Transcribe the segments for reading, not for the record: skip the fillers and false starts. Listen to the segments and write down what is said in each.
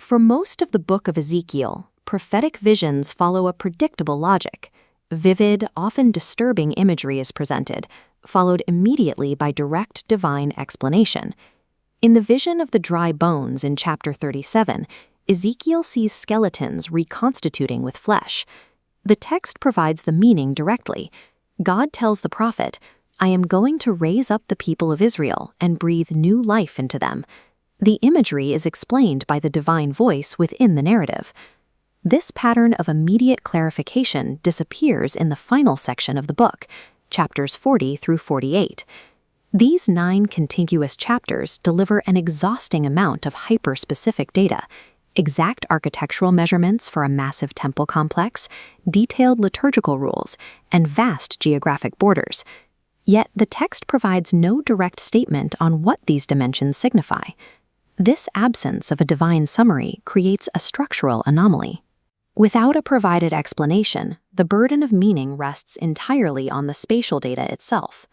For most of the book of Ezekiel, prophetic visions follow a predictable logic. Vivid, often disturbing imagery is presented, followed immediately by direct divine explanation. In the vision of the dry bones in chapter 37, Ezekiel sees skeletons reconstituting with flesh. The text provides the meaning directly. God tells the prophet, "I am going to raise up the people of Israel and breathe new life into them." The imagery is explained by the divine voice within the narrative. This pattern of immediate clarification disappears in the final section of the book, chapters 40 through 48. These 9 contiguous chapters deliver an exhausting amount of hyper-specific data, exact architectural measurements for a massive temple complex, detailed liturgical rules, and vast geographic borders. Yet the text provides no direct statement on what these dimensions signify. This absence of a divine summary creates a structural anomaly. Without a provided explanation, the burden of meaning rests entirely on the spatial data itself.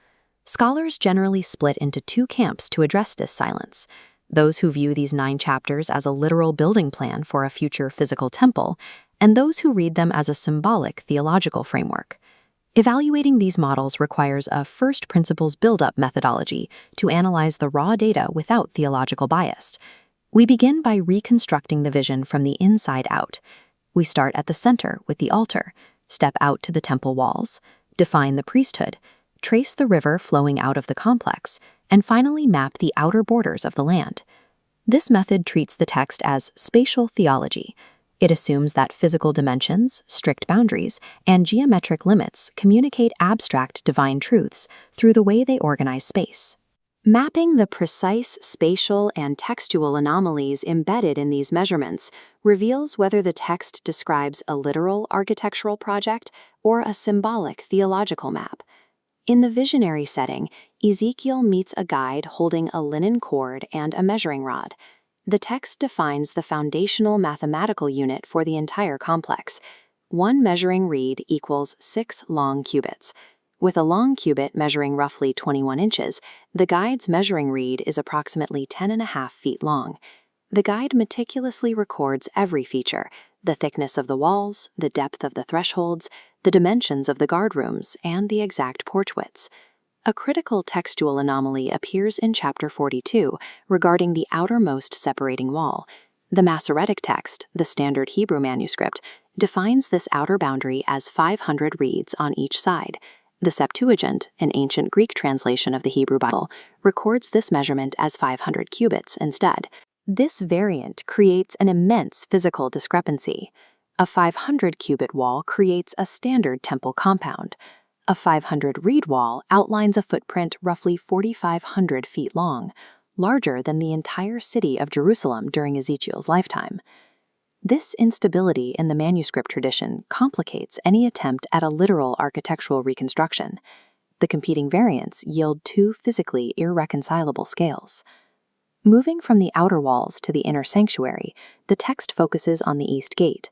Scholars generally split into 2 camps to address this silence: those who view these 9 chapters as a literal building plan for a future physical temple, and those who read them as a symbolic theological framework. Evaluating these models requires a first principles build-up methodology to analyze the raw data without theological bias. We begin by reconstructing the vision from the inside out. We start at the center with the altar, step out to the temple walls, define the priesthood, trace the river flowing out of the complex, and finally map the outer borders of the land. This method treats the text as spatial theology. It assumes that physical dimensions, strict boundaries, and geometric limits communicate abstract divine truths through the way they organize space. Mapping the precise spatial and textual anomalies embedded in these measurements reveals whether the text describes a literal architectural project or a symbolic theological map. In the visionary setting, Ezekiel meets a guide holding a linen cord and a measuring rod. The text defines the foundational mathematical unit for the entire complex. 1 measuring reed equals 6 long cubits. With a long cubit measuring roughly 21 inches, the guide's measuring reed is approximately 10.5 feet long. The guide meticulously records every feature: the thickness of the walls, the depth of the thresholds, the dimensions of the guard rooms, and the exact porch widths. A critical textual anomaly appears in chapter 42 regarding the outermost separating wall. The Masoretic text, the standard Hebrew manuscript, defines this outer boundary as 500 reeds on each side. The Septuagint, an ancient Greek translation of the Hebrew Bible, records this measurement as 500 cubits instead. This variant creates an immense physical discrepancy. A 500-cubit wall creates a standard temple compound. A 500-reed wall outlines a footprint roughly 4,500 feet long, larger than the entire city of Jerusalem during Ezekiel's lifetime. This instability in the manuscript tradition complicates any attempt at a literal architectural reconstruction. The competing variants yield 2 physically irreconcilable scales. Moving from the outer walls to the inner sanctuary, the text focuses on the east gate.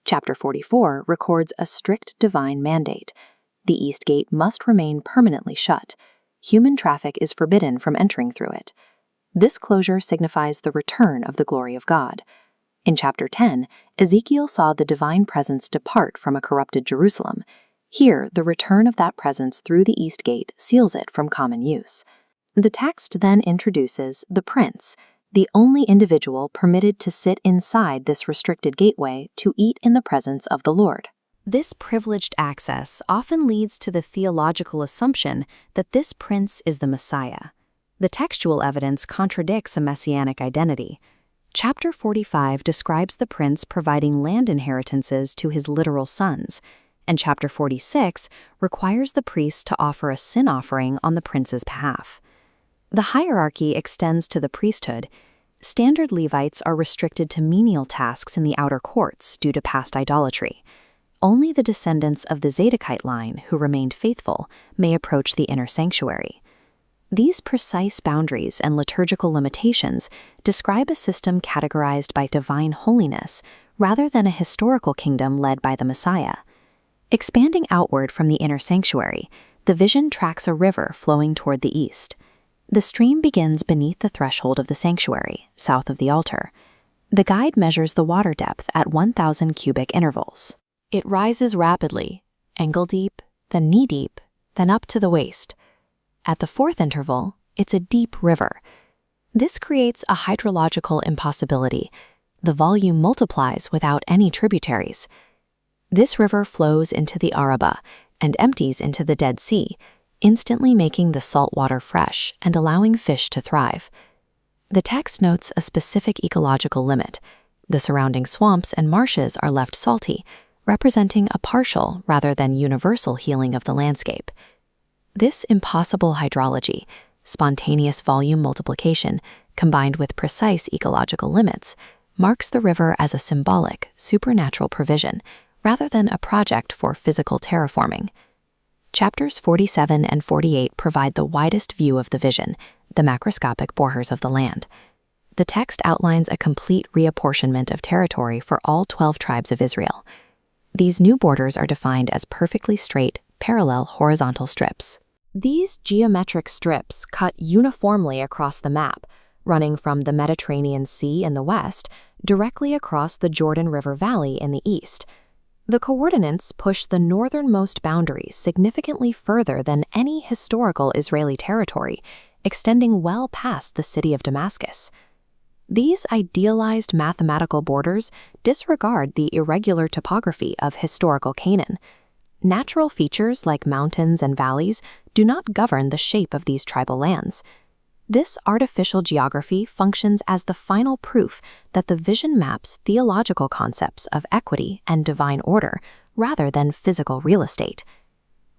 Chapter 44 records a strict divine mandate. The east gate must remain permanently shut. Human traffic is forbidden from entering through it. This closure signifies the return of the glory of God. In chapter 10, Ezekiel saw the divine presence depart from a corrupted Jerusalem. Here, the return of that presence through the east gate seals it from common use. The text then introduces the prince, the only individual permitted to sit inside this restricted gateway to eat in the presence of the Lord. This privileged access often leads to the theological assumption that this prince is the Messiah. The textual evidence contradicts a messianic identity. Chapter 45 describes the prince providing land inheritances to his literal sons, and chapter 46 requires the priest to offer a sin offering on the prince's behalf. The hierarchy extends to the priesthood. Standard Levites are restricted to menial tasks in the outer courts due to past idolatry. Only the descendants of the Zadokite line who remained faithful may approach the inner sanctuary. These precise boundaries and liturgical limitations describe a system categorized by divine holiness rather than a historical kingdom led by the Messiah. Expanding outward from the inner sanctuary, the vision tracks a river flowing toward the east. The stream begins beneath the threshold of the sanctuary, south of the altar. The guide measures the water depth at 1,000 cubic intervals. It rises rapidly, ankle-deep, then knee-deep, then up to the waist. At the fourth interval, it's a deep river. This creates a hydrological impossibility. The volume multiplies without any tributaries. This river flows into the Araba and empties into the Dead Sea, instantly making the salt water fresh and allowing fish to thrive. The text notes a specific ecological limit. The surrounding swamps and marshes are left salty, representing a partial rather than universal healing of the landscape. This impossible hydrology, spontaneous volume multiplication, combined with precise ecological limits, marks the river as a symbolic, supernatural provision, rather than a project for physical terraforming. Chapters 47 and 48 provide the widest view of the vision, the macroscopic borders of the land. The text outlines a complete reapportionment of territory for all 12 tribes of Israel. These new borders are defined as perfectly straight, parallel horizontal strips. These geometric strips cut uniformly across the map, running from the Mediterranean Sea in the west directly across the Jordan River Valley in the east. The coordinates push the northernmost boundaries significantly further than any historical Israeli territory, extending well past the city of Damascus. These idealized mathematical borders disregard the irregular topography of historical Canaan. Natural features like mountains and valleys do not govern the shape of these tribal lands. This artificial geography functions as the final proof that the vision maps theological concepts of equity and divine order rather than physical real estate.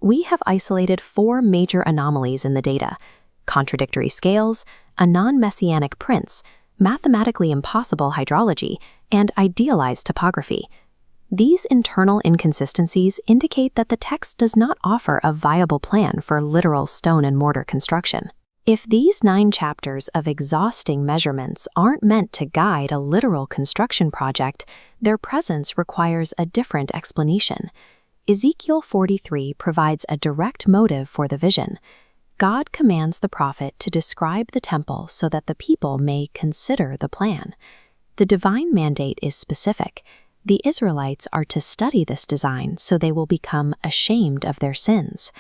We have isolated 4 major anomalies in the data: contradictory scales, a non-messianic prince, mathematically impossible hydrology, and idealized topography. These internal inconsistencies indicate that the text does not offer a viable plan for literal stone and mortar construction. If these 9 chapters of exhausting measurements aren't meant to guide a literal construction project, their presence requires a different explanation. Ezekiel 43 provides a direct motive for the vision. God commands the prophet to describe the temple so that the people may consider the plan. The divine mandate is specific. The Israelites are to study this design so they will become ashamed of their sins.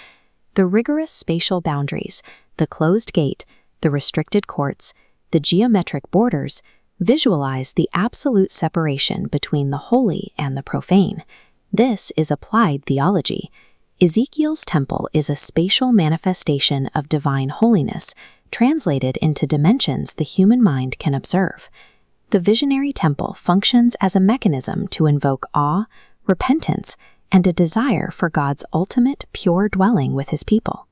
The rigorous spatial boundaries, the closed gate, the restricted courts, the geometric borders visualize the absolute separation between the holy and the profane. This is applied theology. Ezekiel's temple is a spatial manifestation of divine holiness, translated into dimensions the human mind can observe. The visionary temple functions as a mechanism to invoke awe, repentance, and a desire for God's ultimate pure dwelling with his people.